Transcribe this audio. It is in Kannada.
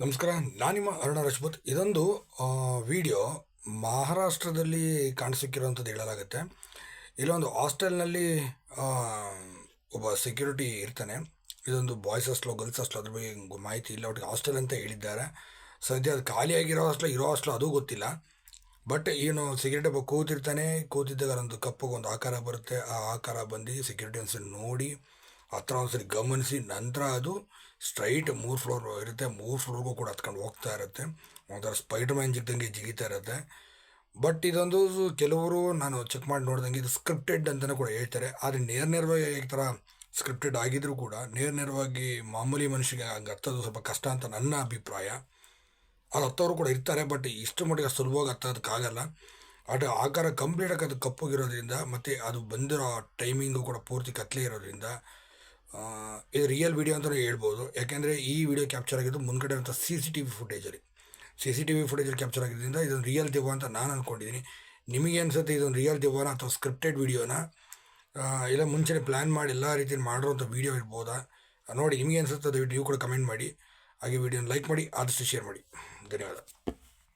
ನಮಸ್ಕಾರ. ನಾನು ನಿಮ್ಮ ಅರುಣ ರಾಜ್ಪೂತ್. ಇದೊಂದು ವಿಡಿಯೋ ಮಹಾರಾಷ್ಟ್ರದಲ್ಲಿ ಕಾಣಿಸಿಕ್ಕಿರೋಂಥದ್ದು ಹೇಳಲಾಗುತ್ತೆ. ಇಲ್ಲೊಂದು ಹಾಸ್ಟೆಲ್ನಲ್ಲಿ ಒಬ್ಬ ಸೆಕ್ಯೂರಿಟಿ ಇರ್ತಾನೆ. ಇದೊಂದು ಬಾಯ್ಸ್ ಹಾಸ್ಟೆಲ್ ಗರ್ಲ್ಸ್ ಹಾಸ್ಟೆಲ್ ಅದ್ರ ಬಗ್ಗೆ ಮಾಹಿತಿ ಇಲ್ಲ. ಒಟ್ಟಿಗೆ ಹಾಸ್ಟೆಲ್ ಅಂತ ಹೇಳಿದ್ದಾರೆ. ಸದ್ಯ ಅದು ಖಾಲಿಯಾಗಿರೋ ಹಾಸ್ಟೆಲ್ ಇರೋ ಹಾಸ್ಟೆಲ್ ಅದು ಗೊತ್ತಿಲ್ಲ. ಬಟ್ ಏನು ಸೆಕ್ಯೂರಿಟಿ ಒಬ್ಬ ಕೂತಿದ್ದಾಗ ಒಂದು ಕಪ್ಪಗೆ ಒಂದು ಆಕಾರ ಬರುತ್ತೆ. ಆ ಆಕಾರ ಬಂದು ಸೆಕ್ಯೂರಿಟಿ ಒಂದ್ಸರಿ ನೋಡಿ ಹತ್ರ ಒಂದ್ಸರಿ ಗಮನಿಸಿ ನಂತರ ಅದು ಸ್ಟ್ರೈಟ್ 3 ಫ್ಲೋರ್ ಇರುತ್ತೆ. 3 ಫ್ಲೋರ್ಗೂ ಕೂಡ ಹತ್ಕೊಂಡು ಹೋಗ್ತಾ ಇರುತ್ತೆ. ಒಂಥರ ಸ್ಪೈಡರ್ ಮ್ಯಾನ್ ಜಿಗಿತಾ ಇರುತ್ತೆ. ಬಟ್ ಇದೊಂದು ಕೆಲವರು ನಾನು ಚೆಕ್ ಮಾಡಿ ನೋಡ್ದಂಗೆ ಇದು ಸ್ಕ್ರಿಪ್ಟೆಡ್ ಅಂತಲೇ ಕೂಡ ಹೇಳ್ತಾರೆ. ಆದರೆ ನೇರವಾಗಿ ಈ ಥರ ಸ್ಕ್ರಿಪ್ಟೆಡ್ ಆಗಿದ್ರೂ ಕೂಡ ನೇರವಾಗಿ ಮಾಮೂಲಿ ಮನುಷ್ಯಗೆ ಹಂಗೆ ಹತ್ತೋದು ಸ್ವಲ್ಪ ಕಷ್ಟ ಅಂತ ನನ್ನ ಅಭಿಪ್ರಾಯ. ಅದು ಹತ್ತೋರು ಕೂಡ ಇರ್ತಾರೆ, ಬಟ್ ಇಷ್ಟು ಮಟ್ಟಿಗೆ ಸುಲಭವಾಗಿ ಹತ್ತೋದಕ್ಕಾಗಲ್ಲ. ಅದು ಆಕಾರ ಕಂಪ್ಲೀಟಾಗಿ ಅದು ಕಪ್ಪಗಿರೋದ್ರಿಂದ ಮತ್ತು ಅದು ಬಂದಿರೋ ಟೈಮಿಂಗು ಕೂಡ ಪೂರ್ತಿ ಕತ್ಲೆ ಇರೋದ್ರಿಂದ ಇದು ರಿಯಲ್ ವಿಡಿಯೋ ಅಂತಲೇ ಹೇಳ್ಬೋದು. ಯಾಕೆಂದರೆ ಈ ವಿಡಿಯೋ ಕ್ಯಾಪ್ಚರ್ ಆಗಿದ್ದು ಮುಂದ್ಗಡೆ ಅಂತ CCTV ಫುಟೇಜಲ್ಲಿ ಕ್ಯಾಪ್ಚರ್ ಆಗಿದ್ದರಿಂದ ಇದೊಂದು ರಿಯಲ್ ದೆವ್ವ ಅಂತ ನಾನು ಅಂದ್ಕೊಂಡಿದ್ದೀನಿ. ನಿಮಗೆ ಅನಿಸುತ್ತೆ ಇದೊಂದು ರಿಯಲ್ ದೆವ್ವನ ಅಥವಾ ಸ್ಕ್ರಿಪ್ಟೆಡ್ ವಿಡಿಯೋನ, ಇಲ್ಲ ಮುಂಚೆನೇ ಪ್ಲ್ಯಾನ್ ಮಾಡಿ ಎಲ್ಲ ರೀತಿಯಲ್ಲಿ ಮಾಡಿರೋಂಥ ವೀಡಿಯೋ ಇರ್ಬೋದಾ ನೋಡಿ. ನಿಮಗೆ ಅನಿಸುತ್ತೆ ಅದು ನೀವು ಕೂಡ ಕಮೆಂಟ್ ಮಾಡಿ. ಹಾಗೆ ವಿಡಿಯೋನ ಲೈಕ್ ಮಾಡಿ, ಆದಷ್ಟು ಶೇರ್ ಮಾಡಿ. ಧನ್ಯವಾದ.